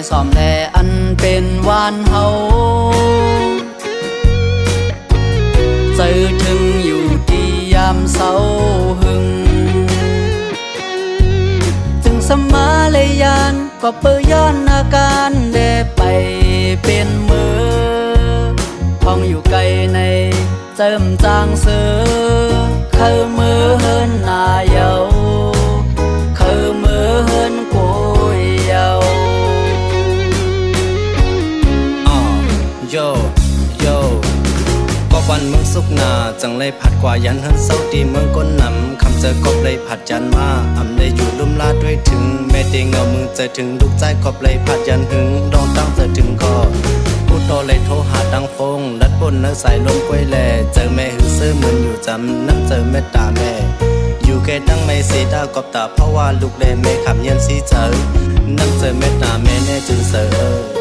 อยซ้อมแลอันเป็นวานเฮาเจอถึงอยู่ที่ยามเศร้าหึงจึงสมาเลยยานก็เปิดย้อนอาการได้ไปเป็นมือพองอยู่ไกลในเจิมจางเสือคือมือเฮินนาเยาคือมือเฮินกุยเยาโยโยก็วันเมืองสุกนาจังเลยผัดกว่ายันเฮินเศร้าตีเมืองก้นนำคำเจอกบเลยผัดยันมาอำเลยอยู่ลุ่มลาด้วยถึงแม่เตงเงามึงเจอถึงลูกใจกบเลยผัดยันหึงดองตั้งเจอถึงก็ผู้โตเลยโทรหาดังฟงลัดบนเนื้อใส่ลมกล้วยแลเจอแม่หึงซื้อเหมือนอยู่จำน้ำเจอเม็ดตาแม่อยู่แค่ตั้งไม่สีดากบตาเพราะว่าลูกเลยแม่ขับเย็นสีเจอน้ำเจอเม็ดตาแม่แน่จึงเสือ